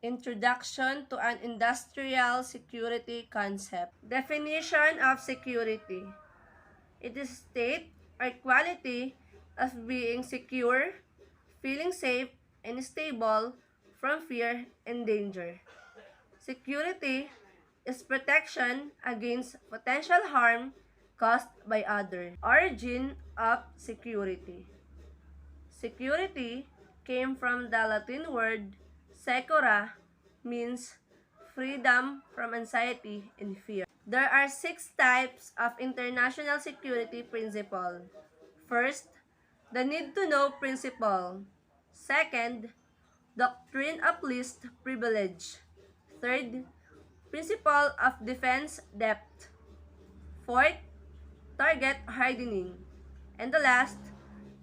Introduction to an Industrial Security Concept. Definition of security. It is a state or quality of being secure, feeling safe, and stable from fear and danger. Security is protection against potential harm caused by others. Origin of security. Security came from the Latin word secura, means freedom from anxiety and fear. There are 6 types of international security principle. First, the need to know principle. Second, doctrine of least privilege. Third, principle of defense depth. Fourth, target hardening. And the last,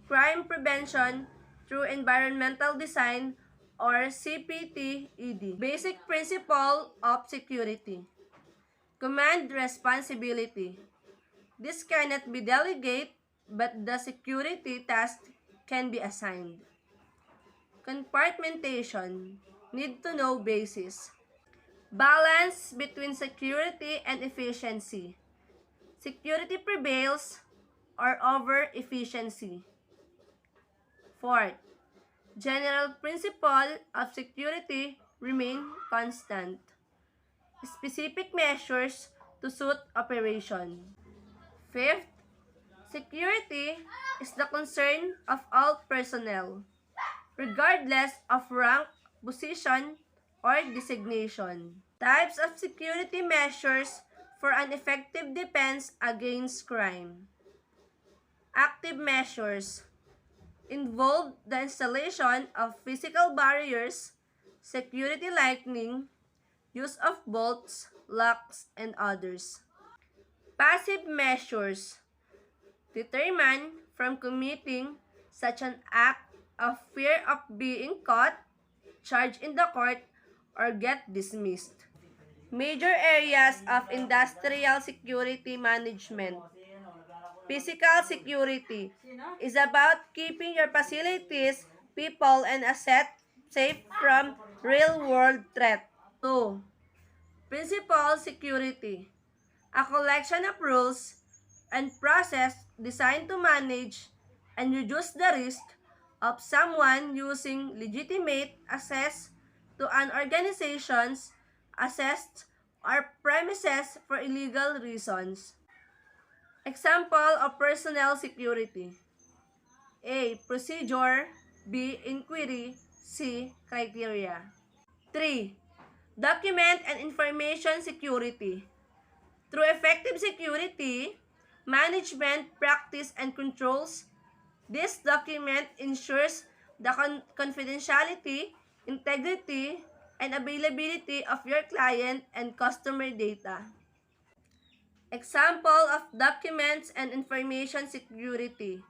crime prevention through environmental design or CPTED. Basic principle of security. Command responsibility. This cannot be delegated, but the security task can be assigned. Compartmentation. Need to know basis. Balance between security and efficiency. Security prevails or over efficiency. Fourth, general principle of security remain constant. Specific measures to suit operation. Fifth, security is the concern of all personnel, regardless of rank, position, or designation. Types of security measures for an effective defense against crime. Active measures involve the installation of physical barriers, security lighting, use of bolts, locks, and others. Passive measures determine from committing such an act of fear of being caught, charged in the court, or get dismissed. Major areas of industrial security management. Physical security is about keeping your facilities, people, and assets safe from real-world threat. 2. Principal security, a collection of rules and process designed to manage and reduce the risk of someone using legitimate access to an organization's assets or premises for illegal reasons. Example of personnel security. A. Procedure. B. Inquiry. C. Criteria. 3. Document and information security. Through effective security management practice and controls, this document ensures the confidentiality, integrity, and availability of your client and customer data. Example of documents and information security.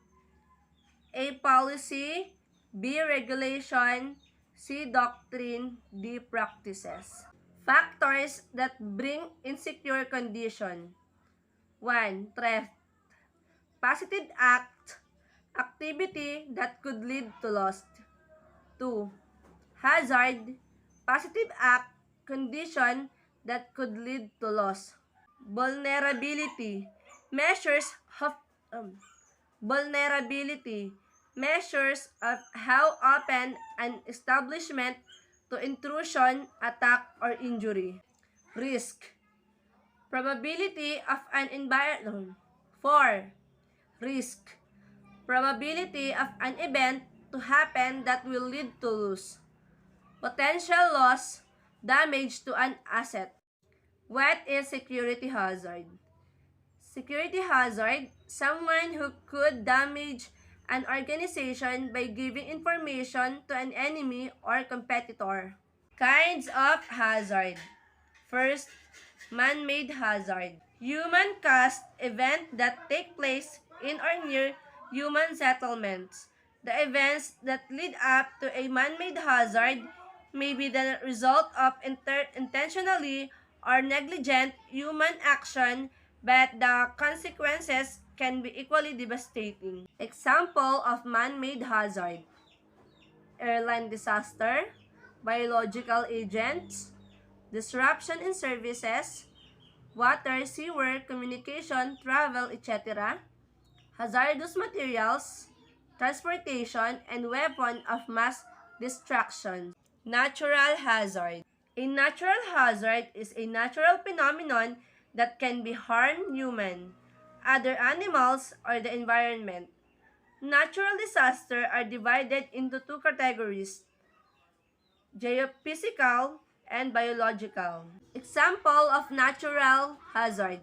A. Policy. B. Regulation. C. Doctrine. D. Practices. Factors that bring insecure condition. 1. Threat. Positive act. Activity that could lead to loss. 2. Hazard. Positive act. Condition that could lead to loss. Vulnerability. Measures of vulnerability. Measures of how open an establishment to intrusion, attack, or injury. Risk. Probability of an environment. 4. Risk. Probability of an event to happen that will lead to loss. Potential loss, damage to an asset. What is security hazard? Security hazard, someone who could damage an organization by giving information to an enemy or competitor. Kinds of hazard. First, man-made hazard. Human-caused event that take place in or near human settlements. The events that lead up to a man-made hazard may be the result of intentionally or negligent human action, but the consequences can be equally devastating. Example of man-made hazard: airline disaster, biological agents, disruption in services, water, sewer, communication, travel, etc., hazardous materials, transportation, and weapon of mass destruction. Natural hazard. A natural hazard is a natural phenomenon that can be harm human, other animals, or the environment. Natural disasters are divided into two categories: geophysical and biological. Example of natural hazard: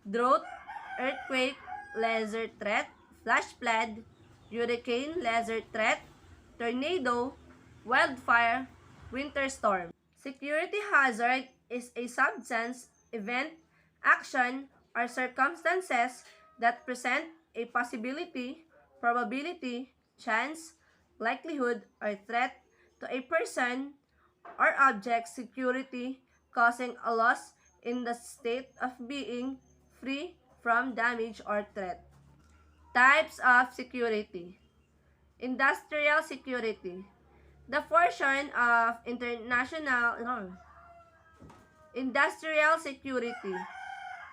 drought, earthquake, laser threat, flash flood, hurricane, laser threat, tornado, wildfire, winter storm. Security hazard is a substance, event, action, or circumstances that present a possibility, probability, chance, likelihood, or threat to a person or object security, causing a loss in the state of being free from damage or threat. Types of security. Industrial security. The portion of industrial security.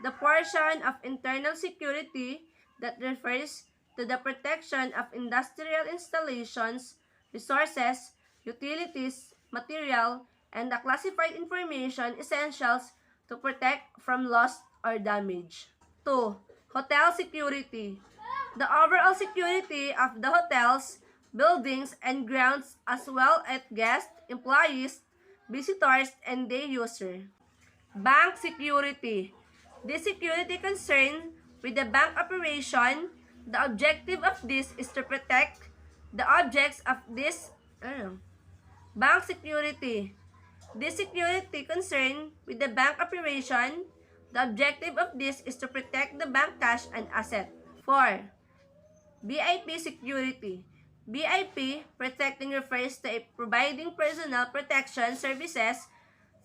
The portion of internal security that refers to the protection of industrial installations, resources, utilities, material, and the classified information essentials to protect from loss or damage. 2. Hotel security. The overall security of the hotels, buildings, and grounds as well as guests, employees, visitors, and day user. Bank security. This security concern with the bank operation. The objective of this is to protect the objects of this bank security. This security concern with the bank operation. The objective of this is to protect the bank cash and asset. 4. BIP security. BIP protecting refers to providing personal protection services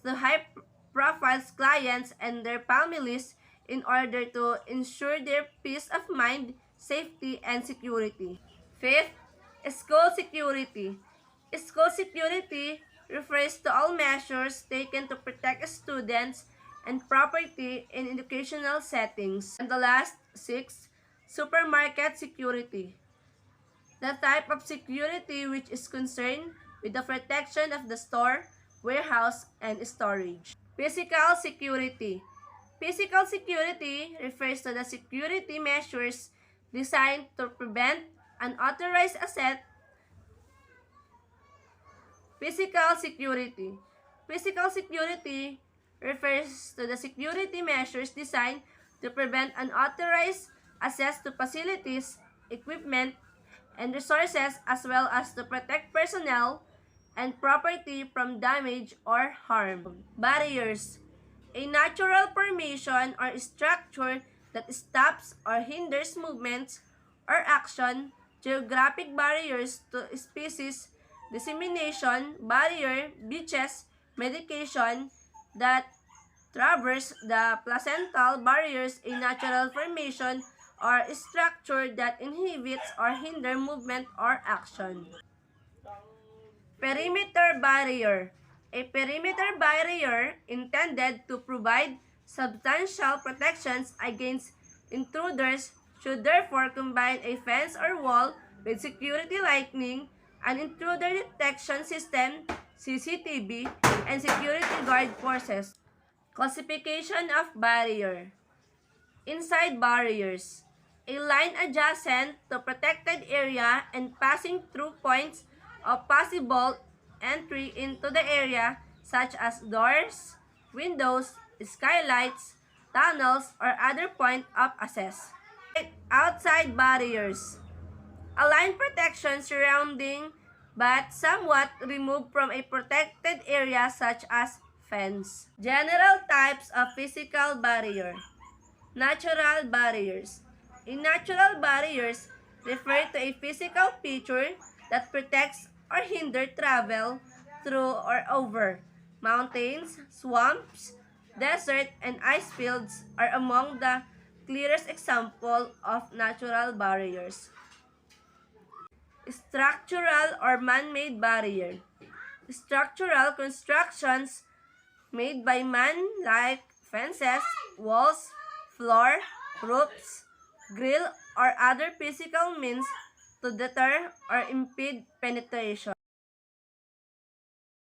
to high-profile clients and their families in order to ensure their peace of mind, safety, and security. 5th, school security. School security refers to all measures taken to protect students and property in educational settings. And the last, 6, supermarket security. The type of security which is concerned with the protection of the store, warehouse, and storage. Physical security. Physical security refers to the security measures designed to prevent unauthorized asset. Physical security. Physical security refers to the security measures designed to prevent unauthorized access to facilities, equipment, and resources as well as to protect personnel and property from damage or harm. Barriers. A natural formation or structure that stops or hinders movements or action. Geographic barriers to species dissemination, barrier, beaches, medication that traverse the placental barriers, a natural formation or structure that inhibits or hinder movement or action. Perimeter barrier. A perimeter barrier intended to provide substantial protections against intruders should therefore combine a fence or wall with security lighting, an intruder detection system, CCTV, and security guard forces. Classification of barrier. Inside barriers. A line adjacent to protected area and passing through points of possible entry into the area such as doors, windows, skylights, tunnels, or other point of access. Outside barriers. A line protection surrounding but somewhat removed from a protected area such as fence. General types of physical barrier. Natural barriers. In natural barriers refer to a physical feature that protects or hinders travel through or over. Mountains, swamps, desert, and ice fields are among the clearest example of natural barriers. Structural or man-made barrier. structural constructions made by man like fences, walls, floor, roofs, grill, or other physical means to deter or impede penetration.